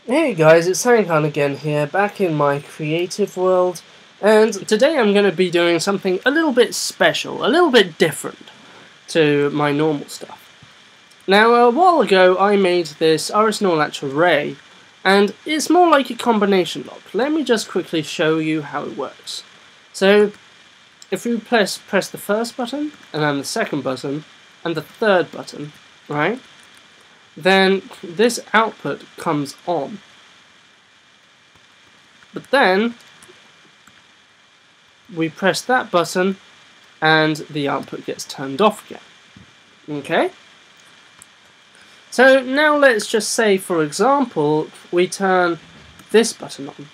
Hey guys, it's Sancarn again here, back in my creative world, and today I'm going to be doing something a little bit special, a little bit different to my normal stuff. Now, a while ago I made this RSNOR Latch array, and it's more like a combination lock. Let me just quickly show you how it works. So, if you press the first button, and then the second button, and the third button, right? Then this output comes on. But then we press that button and the output gets turned off again. Okay? So now let's just say, for example, we turn this button on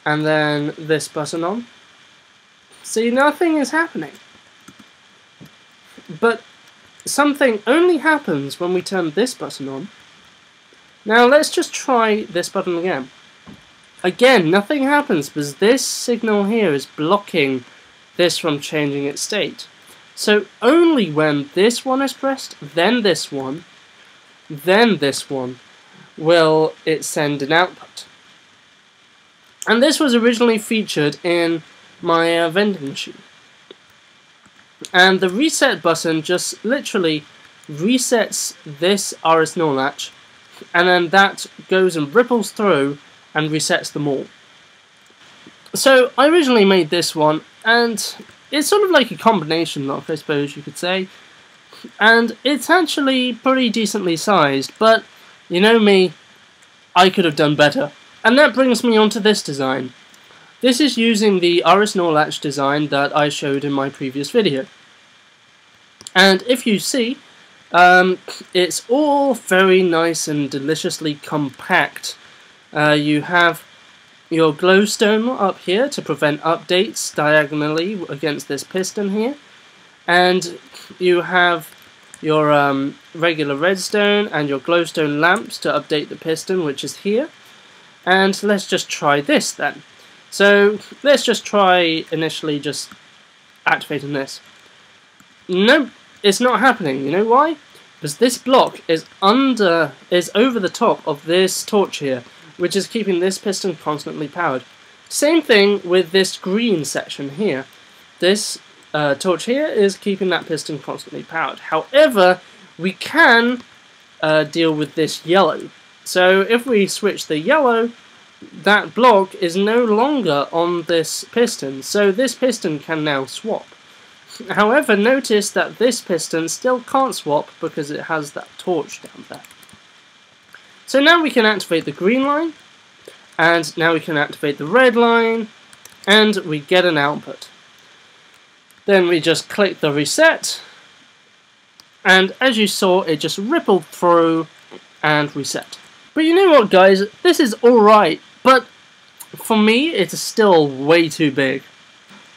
and then this button on. See, nothing is happening. But something only happens when we turn this button on. Now let's just try this button again. Again, nothing happens because this signal here is blocking this from changing its state. So only when this one is pressed, then this one will it send an output. And this was originally featured in my vending machine. And the reset button just literally resets this RSNOR latch, and then that goes and ripples through and resets them all. So I originally made this one, and it's sort of like a combination lock, I suppose you could say. And it's actually pretty decently sized, but you know me, I could have done better. And that brings me on to this design. This is using the RSNOR Latch design that I showed in my previous video. And if you see, it's all very nice and deliciously compact. You have your glowstone up here to prevent updates diagonally against this piston here. And you have your regular redstone and your glowstone lamps to update the piston, which is here. And let's just try this then. So let's just try initially just activating this. Nope, it's not happening. You know why? Because this block is over the top of this torch here, which is keeping this piston constantly powered. Same thing with this green section here. This torch here is keeping that piston constantly powered. However, we can deal with this yellow. So if we switch the yellow, that block is no longer on this piston, so this piston can now swap. However, notice that this piston still can't swap because it has that torch down there. So now we can activate the green line, and now we can activate the red line, and we get an output. Then we just click the reset, and as you saw, it just rippled through and reset. But you know what, guys, this is alright, but for me, it is still way too big.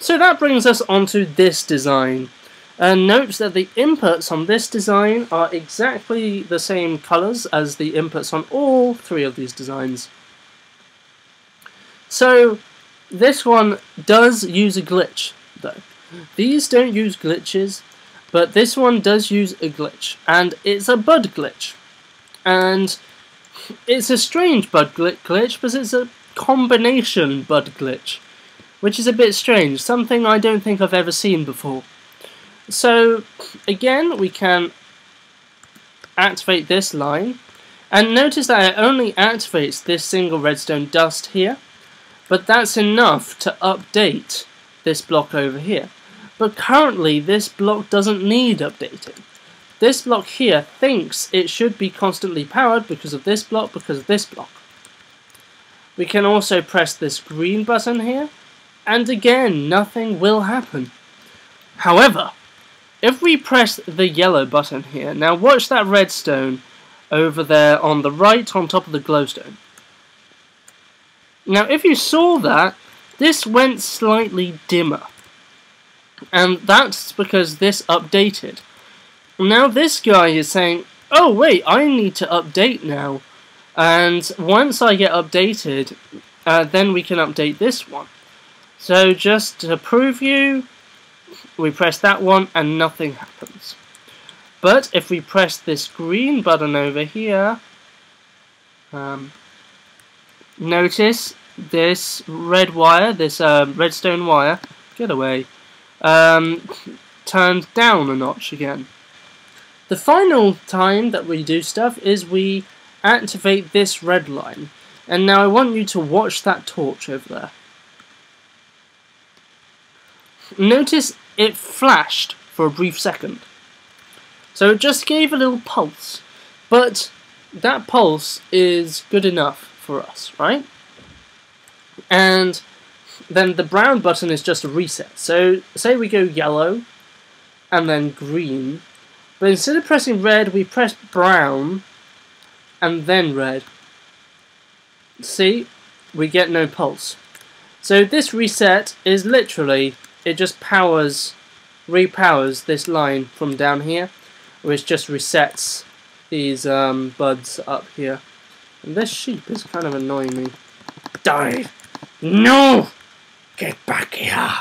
So that brings us onto this design. And note that the inputs on this design are exactly the same colours as the inputs on all three of these designs. So this one does use a glitch, though. These don't use glitches, but this one does use a glitch, and it's a bud glitch. And it's a strange bud glitch because it's a combination bud glitch, which is a bit strange, something I don't think I've ever seen before. So again, we can activate this line, and notice that it only activates this single redstone dust here, but that's enough to update this block over here. But currently this block doesn't need updating. This block here thinks it should be constantly powered because of this block, because of this block. We can also press this green button here, and again, nothing will happen. However, if we press the yellow button here, now watch that redstone over there on the right on top of the glowstone. Now if you saw that, this went slightly dimmer. And that's because this updated. Now this guy is saying, oh wait, I need to update now. And once I get updated, then we can update this one. So just to prove you, we press that one and nothing happens. But if we press this green button over here, notice this red wire, this redstone wire, get away, turned down a notch again. The final time that we do stuff is we activate this red line. And now I want you to watch that torch over there. Notice it flashed for a brief second. So it just gave a little pulse. But that pulse is good enough for us, right? And then the brown button is just a reset. So say we go yellow and then green. But instead of pressing red, we press brown and then red. See? We get no pulse. So this reset is literally, it just repowers this line from down here, which just resets these buds up here. And this sheep is kind of annoying me. Die! No! Get back here!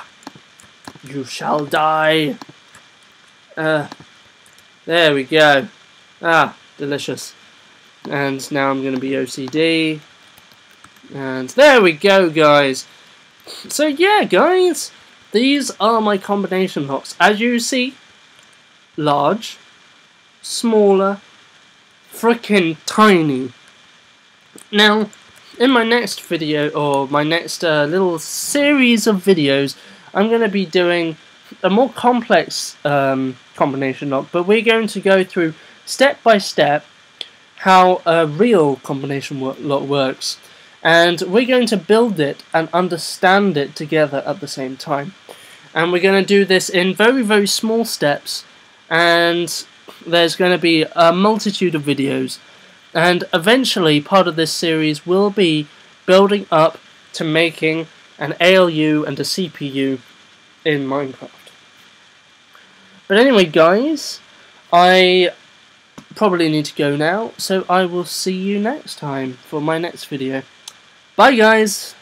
You shall die! There we go. Ah, delicious. And now I'm going to be OCD. And there we go, guys. So yeah, guys, these are my combination blocks. As you see, large, smaller, freaking tiny. Now, in my next video, or my next little series of videos, I'm going to be doing a more complex combination lock, but we're going to go through step by step how a real combination lock works, and we're going to build it and understand it together at the same time. And we're going to do this in very, very small steps, and there's going to be a multitude of videos, and eventually part of this series will be building up to making an ALU and a CPU in Minecraft. But anyway, guys, I probably need to go now, so I will see you next time for my next video. Bye, guys!